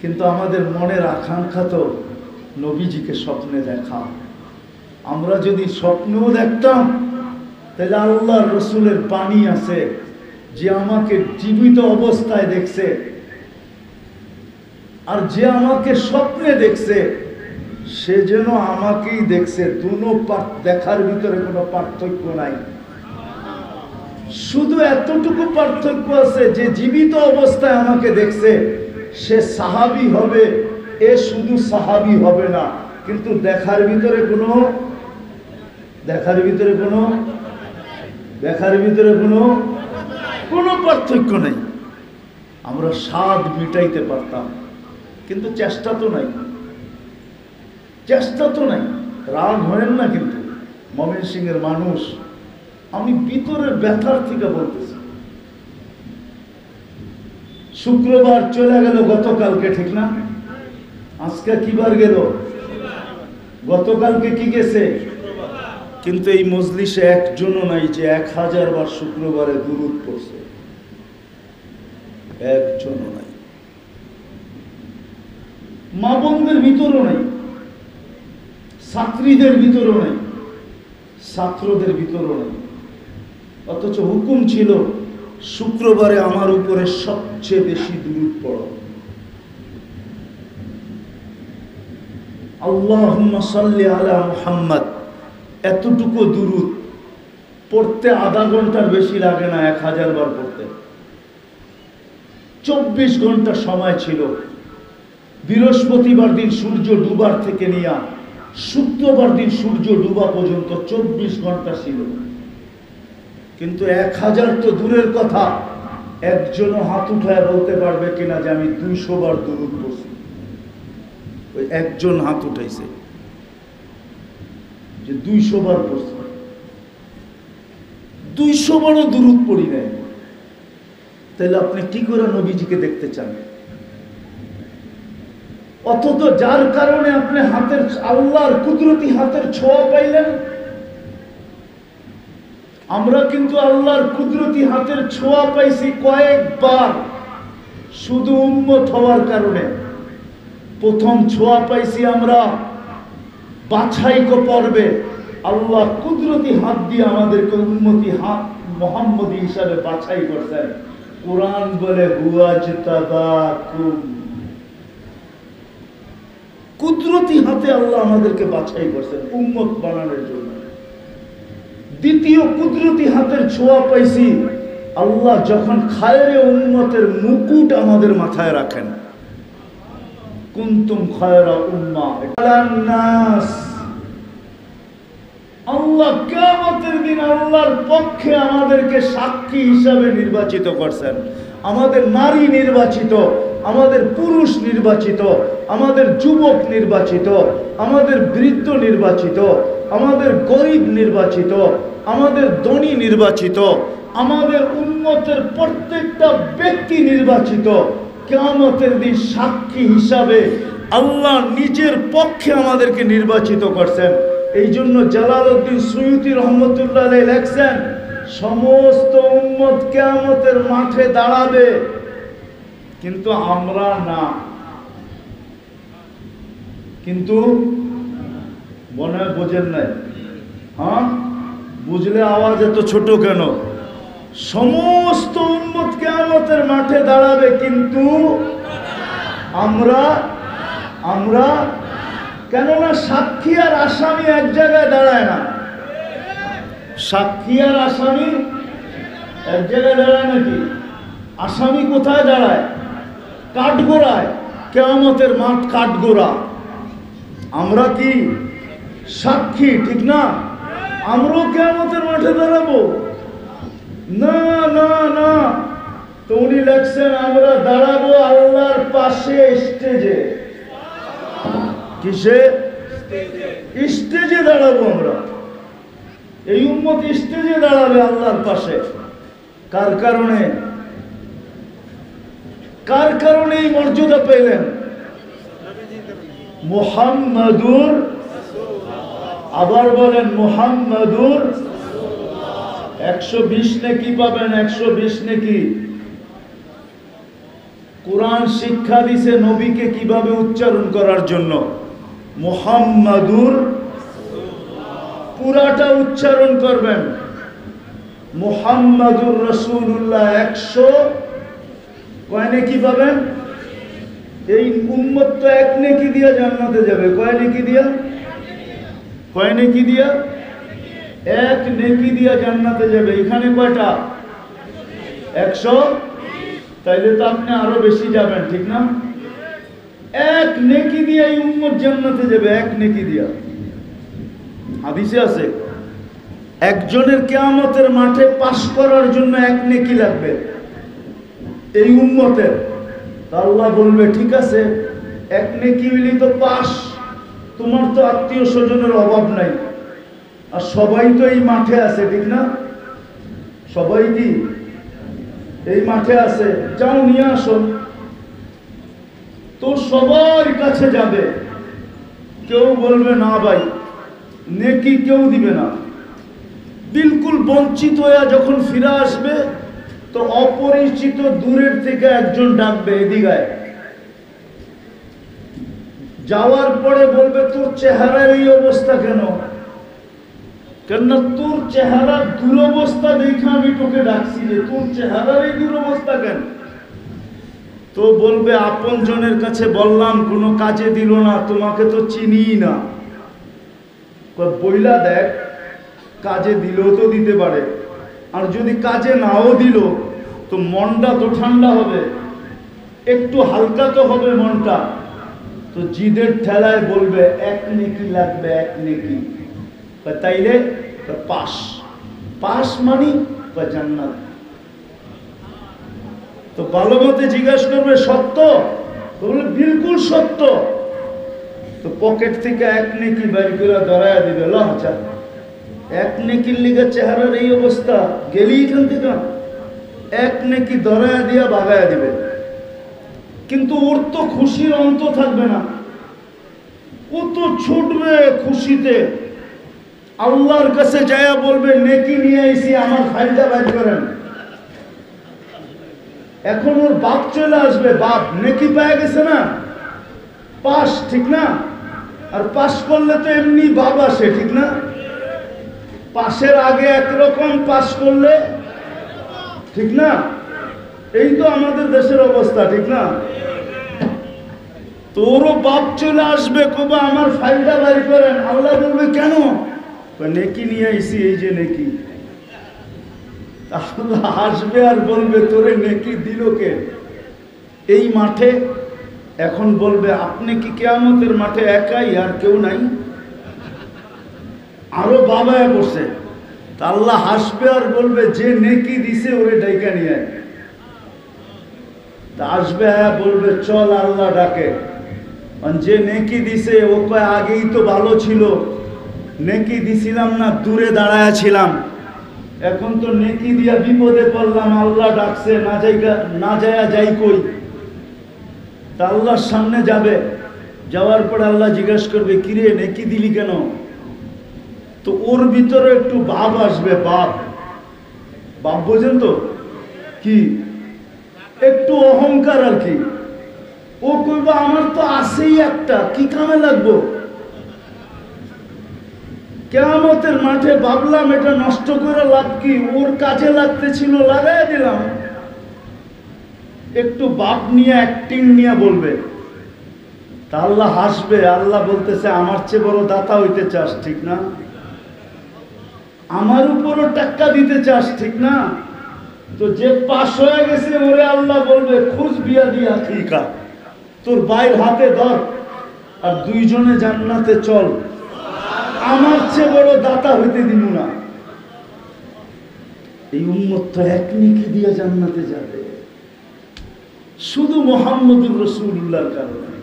কিন্তু আমাদের মনের আকাঙ্ক্ষা তো নবীজিকে স্বপ্নে দেখা। আমরা যদি স্বপ্নেও দেখতাম তাহলে আল্লাহর রসুলের বাণী আছে যে আমাকে জীবিত অবস্থায় দেখছে আর যে আমাকে স্বপ্নে দেখছে সে যেন আমাকেই দেখছে। দুনো দেখার ভিতরে কোনো পার্থক্য নাই, শুধু এতটুকু পার্থক্য আছে যে জীবিত অবস্থায় আমাকে দেখছে সে সাহাবী হবে, এ শুধু সাহাবী হবে না। কিন্তু দেখার ভিতরে কোনো পার্থক্য নেই। আমরা স্বাদ মিটাইতে পারতাম, কিন্তু চেষ্টা তো নাই। রাগ হয় না, কিন্তু ময়মনসিংহের মানুষ, আমি ভিতরের ব্যথার থেকে বলতেছি। শুক্রবার চলে গেল গতকালকে, ঠিক না? আজকে কি বার গেল? গতকালকে কি গেছে? কিন্তু এই মজলিসে একজনও নাই যে 1000 বার শুক্রবারে দুরূদ পড়ছে, একজনও নাই। মা বোনদের ভিতরও নাই, ছাত্রীদের ভিতরও নাই, ছাত্রদের ভিতরও নাই। অথচ হুকুম ছিল শুক্রবারে আমার উপরে সবচেয়ে বেশি দুরূদ পড়ো। আল্লাহুম্মা সাল্লি আলা মুহাম্মদ, এতটুকু দুরূদ পড়তে আধা ঘন্টার বেশি লাগে না, 1000 বার পড়তে। 24 ঘন্টা সময় ছিল। বৃহস্পতিবার দিন সূর্য ডুবার থেকে নিয়ে শুক্রবার দিন সূর্য ডুবা পর্যন্ত 24 ঘন্টা ছিল। কিন্তু 1000 তো দূরের কথা, একজনও হাত উঠায় বলতে পারবে কিনা যে আমি 200 বার দুরূদ পড়ছি? ওই একজন হাত উঠাইছে যে 200 বার পড়ছে। 200 বারও দুরূদ পড়ি নাই। তাহলে আপনি কি করে নবীজিকে দেখতে চান? অথচ যার কারণে আপনি হাতের আল্লাহর কুদরতি হাতের ছোঁয়া পাইলেন। আমরা কিন্তু আল্লাহর কুদরতি হাতের ছোঁয়া পাইছি কয়েকবার, শুধু উম্মত হওয়ার কারণে। প্রথম ছোঁয়া পাইছি আমরা বাছাই পর্বে, আল্লাহ কুদরতি হাত দিয়ে আমাদেরকে উম্মতি হাত মুহাম্মদী হিসাবে বাছাই করছেন। কুরআন বলে হুয়াজতাবাকুম, কুদরতি হাতে আল্লাহ আমাদেরকে বাছাই করছেন উম্মত বানানোর জন্য। দ্বিতীয় কুদরতি হাতের ছোঁয়া পাইছি আল্লাহ যখন খায়রে উম্মতের মুকুট আমাদের মাথায় রাখেন। কুনতুম খায়রা উম্মাহ আলান নাস, আল্লাহ কিয়ামতের দিন আল্লাহর পক্ষে আমাদেরকে সাক্ষী হিসাবে নির্বাচিত করছেন। আমাদের নারী নির্বাচিত, আমাদের পুরুষ নির্বাচিত, আমাদের যুবক নির্বাচিত, আমাদের বৃদ্ধ নির্বাচিত, আমাদের গরিব নির্বাচিত, আমাদের ধনী নির্বাচিত, আমাদের উম্মতের প্রত্যেকটা ব্যক্তি নির্বাচিত। কিয়ামতের দিন সাক্ষী হিসাবে আল্লাহ নিজের পক্ষে আমাদেরকে নির্বাচিত করছেন। এই জন্য জালালউদ্দিন সুয়ুতী রহমতুল্লাহ আলাইহি লেখছেন, সমস্ত উম্মত কিয়ামতের মাঠে দাঁড়াবে, কিন্তু আমরা না। কিন্তু মনে হয় বোঝেন নাই? হ্যাঁ, বুঝলে আওয়াজ এত ছোট কেন? সমস্ত উম্মত কিয়ামতের মাঠে দাঁড়াবে, কিন্তু আমরা কেননা সাক্ষী আর আসামি এক জায়গায় দাঁড়ায় না। সাক্ষী আর আসামি এক জায়গায় দাঁড়ায় নাকি? আসামি কোথায় দাঁড়ায়? কাঠগোড়ায়। কিয়ামতের মাঠ কাঠগোড়া, আমরা কি সাক্ষী? ঠিক না? আমরাও কিয়ামতের মাঠে দাঁড়াবো না? না না, তো উনি লেখছেন আমরা দাঁড়াবো আল্লাহর পাশে, স্টেজে। কিসে? স্টেজে দাঁড়াবো আমরা। এই উম্মত স্টেজে দাঁড়াবে আল্লাহর পাশে। কার কারণে? কার কারণে এই মর্যাদা পেলেন? মুহাম্মাদুর, আবার বলেন মুহাম্মাদুর। 120 নেকি পাবেন, 120 নেকি। কোরআন শিক্ষা দিছে নবীকে কিভাবে উচ্চারণ করার জন্য। মুহাম্মাদুর, পুরাটা উচ্চারণ করবেন মুহাম্মাদুর রাসূলুল্লাহ। 100 কয় নেকি পাবেন? এই উম্মত তো এক নেকি দিয়া জান্নাতে যাবে। কয় নেকি দিয়া? কয় নেকি দিয়া? এক নেকি দিয়া জান্নাতে যাবে। এখানে কয়টা? 100। তাইলে তো আপনি আরো বেশি যাবেন, ঠিক না? এক নেকি দিয়া এই উম্মত জান্নাতে যাবে, এক নেকি দিয়া। হাদিসে আছে একজনের কিয়ামতের মাঠে পাস করার জন্য এক নেকি লাগবে এই উম্মতের। আল্লাহ বলবে ঠিক আছে, এক নেকি হইলি তো পাস, তোমার তো আত্মীয় স্বজনের অভাব নাই, আর সবাই তো এই মাঠে আছে, ঠিক না? সবাই কি এই মাঠে আছে? যাও নিয়ে আসো। তো সবার কাছে যাবে, কেউ বলবে না ভাই নেকি কেউ দিবে না। বিলকুল বঞ্চিত হয়ে যখন ফিরে আসবে তো অপরিচিত দূরের থেকে একজন ডাকবে, এদিকে। যাওয়ার পরে বলবে তোর চেহারার এই অবস্থা কেন? কেননা তোর চেহারার দুরবস্থা দেখে আমি তোকে ডাকছি, যে তোর চেহারার এই দুরবস্থা কেন? তো বলবে আপন জনের কাছে বললাম কোনো কাজে দিল না, তোমাকে তো চিনি না। বইলা দেখ, কাজে দিলেও তো দিতে পারে, আর যদি কাজে নাও দিল তো মনটা তো ঠান্ডা হবে, একটু হালকা তো হবে মনটা। তো জিদের ঠেলায় বলবে এক নেকি লাগবে, এক নেকি। তাইলে পাস, পাস মানি জান্নাত। তো ভালো মতে জিজ্ঞাসা করবে সত্য? তো বলে বিলকুল সত্য। তো পকেট থেকে এক নেকি বের করে ধরাইয়া দিবে, লজ্জা এক নেকির লিগে চেহারার এই অবস্থা, গেলি এখান থেকে এক নেকি ধরাইয়া দিয়া বাগাইয়া দিবে। কিন্তু ওর তো খুশির অন্ত থাকবে না, ও তো ছুটবে খুশিতে, আল্লাহর কাছে যায়া বলবে নেকি নিয়ে আইছি, আমার ফাইলটা বের করেন। এখন ওর বাপ চলে আসবে, বাপ নেকি পেয়ে গেছে না, পাস, ঠিক না? আর পাস করলে তো এমনি বাপ আসে, ঠিক না? পাশের আগে একরকম, পাস করলে ঠিক না? এই তো আমাদের দেশের অবস্থা, ঠিক না? তোরও বাপ চলে আসবে, কবে আমার ফাইলটা বের করেন। আল্লাহ বলবে কেন? নেকি নিয়ে আইছি, এই যে নেকি। আল্লাহ আসবে আর বলবে তোরে নেকি দিল কে? এই মাঠে। এখন বলবে আপনি কি কিয়ামতের মাঠে একাই, আর কেউ নাই? আরো বাবায় বসে। আল্লাহ হাসবে আর বলবে যে নেকি দিছে ওরে ডাইকা নিয়ে আয়। তা আসবে, হ্যাঁ বলবে চল, আল্লাহ ডাকে। যে নেকি দিছে ও কয় আগেই তো ভালো ছিল, নেকি দিছিলাম না, দূরে দাঁড়ায় ছিলাম, এখন তো নেকি দিয়া বিপদে পড়লাম, আল্লাহ ডাকছে, না যায়া যাই কই। তা আল্লাহর সামনে যাবে, যাওয়ার পর আল্লাহ জিজ্ঞেস করবে কিরে নেকি দিলি কেন? তো ওর ভিতরে একটু ভাব আসবে, বাপ বাপ বোঝেন তো কি, একটু অহংকার আর কি। ও কইবা আমার তো আছেই একটা, কি কামে লাগবো? কিয়ামতের মাঠে ভাবলাম এটা নষ্ট করে লাভ কি, ওর কাজে লাগতে ছিল, লাগাই দিলাম। একটু বাপ নিয়ে অ্যাক্টিং নিয়ে বলবে। তা আল্লাহ হাসবে, আল্লাহ বলতেছে আমার চেয়ে বড় দাতা হইতে চাস, ঠিক না? আমার উপরও টাকা দিতে চাস, ঠিক না? তো যে পাশ হয়ে গেছে ওরে আল্লাহ বলবে খুঁজ বিয়া দিয়া ঠিকা, তোর ভাইয়ের হাতে ধর আর দুইজনে জান্নাতে চল, আমার চেয়ে বড় দাতা হইতে দিব না। এই উম্মত তো এক নেকি দিয়ে জান্নাতে যাবে, শুধু মুহাম্মদুর রাসূলুল্লাহর কারণে।